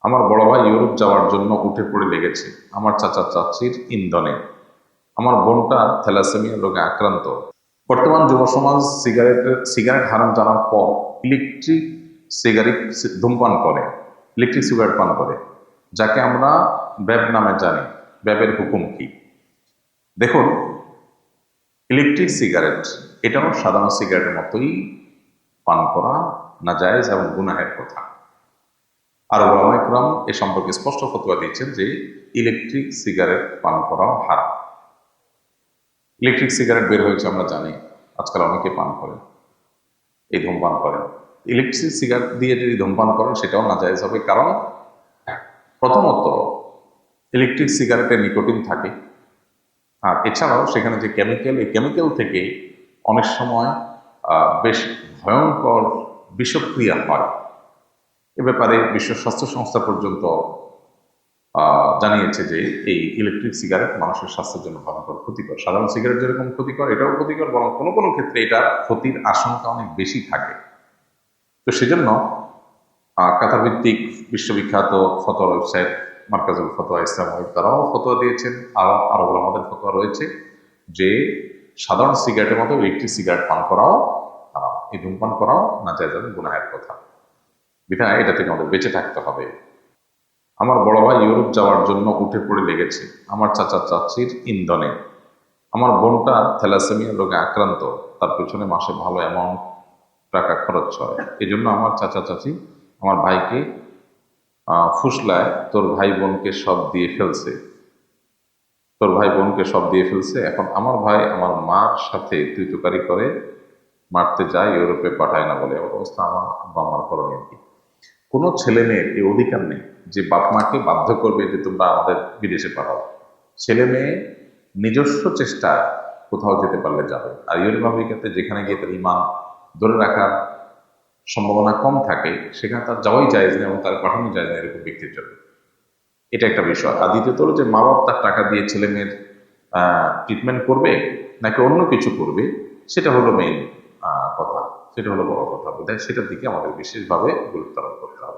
আমার বড় ভাই ইউরোপ যাওয়ার জন্য উঠে পড়ে লেগেছে আমার চাচা চাচির ইন্ধনে। আমার বোনটা থ্যালাসেমিয়া রোগে আক্রান্ত। বর্তমান যুব সমাজ সিগারেট হারাম জানার পর ইলেকট্রিক সিগারেট ধূমপান করে, ইলেকট্রিক সিগারেট পান করে, যাকে আমরা ব্যাব নামে জানি। ব্যাবের হুকুম কি? দেখুন, ইলেকট্রিক সিগারেট এটাও সাধারণ সিগারেটের মতোই পান করা নাজায়েজ এবং গুনাহের কথা। আর ওলামা ইকরাম এ সম্পর্কে স্পষ্ট ফতোয়া দিচ্ছেন যে ইলেকট্রিক সিগারেট পান করাও হারাম। ইলেকট্রিক সিগারেট বের হয়েছে আমরা জানি, আজকাল অনেকে পান করেন, এই ধূমপান করেন। ইলেকট্রিক সিগারেট দিয়ে যদি ধূমপান করেন সেটাও নাজায়েজ হবে, কারণ প্রথমত ইলেকট্রিক সিগারেটে নিকোটিন থাকে, আর এছাড়াও সেখানে যে কেমিক্যাল, এই কেমিক্যাল থেকে অনেক সময় বেশ ভয়ঙ্কর বিষক্রিয়া হয়। এ ব্যাপারে বিশ্ব স্বাস্থ্য সংস্থা পর্যন্ত জানিয়েছে যে এই ইলেকট্রিক সিগারেট মানুষের স্বাস্থ্যের জন্য ভয়ঙ্কর ক্ষতিকর। সাধারণ সিগারেট যেরকম ক্ষতিকর, এটাও ক্ষতিকর, বরং কোনো কোনো ক্ষেত্রে এটার ক্ষতির আশঙ্কা অনেক বেশি থাকে। তো সেজন্য কাতার ভিত্তিক বিশ্ববিখ্যাত ফতোয়া ওয়েবসাইট মার্কাজুল ফতোয়া ইসলাম তারাও ফতোয়া দিয়েছেন, আরো আমাদের ফতোয়া রয়েছে যে সাধারণ সিগারেটের মতো ইলেকট্রিক সিগারেট পান করাও হারাম, এই ধূমপান করাও নাজায়েজ এবং গুনাহের কথা। বিধায় এটা থেকে আমাদের বেঁচে থাকতে হবে। আমার বড় ভাই ইউরোপ যাওয়ার জন্য উঠে পড়ে লেগেছে আমার চাচা চাচির ইন্ধনে। আমার বোনটা থ্যালাসেমিয়া রোগে আক্রান্ত, তার পেছনে মাসে ভালো অ্যামাউন্ট টাকা খরচ হয়। এই জন্য আমার চাচা চাচি আমার ভাইকে ফুসলায় তোর ভাই বোনকে সব দিয়ে ফেলছে, তোর ভাই বোনকে সব দিয়ে ফেলছে। এখন আমার ভাই আমার মার সাথে তুই তুকারি করে মারতে যায়, ইউরোপে পাঠায় না বলে। এমন অবস্থা আমার আব্বা আমার করণীয় কি? কোনো ছেলে মেয়ের এই অধিকার নেই যে বাপ মাকে বাধ্য করবে যে তোমরা আমাদের বিদেশে পাঠাও। ছেলে মেয়ে নিজস্ব চেষ্টায় কোথাও যেতে পারলে যাবে। আর ইউরোপ আমেরিকাতে যেখানে গিয়ে তার ইমান ধরে রাখার সম্ভাবনা কম থাকে, সেখানে তার যাওয়াই জায়েজ না এবং তার পাঠানো যায় না এরকম ব্যক্তির জন্য। এটা একটা বিষয়। আর দ্বিতীয়ত হলো যে মা বাপ তার টাকা দিয়ে ছেলে মেয়ের ট্রিটমেন্ট করবে নাকি অন্য কিছু করবে, সেটা হলো মেইন কথা, সেটা হলো বড় কথা। বোধহয় সেটার দিকে আমাদের বিশেষভাবে গুরুত্ব আরোপ করতে হবে।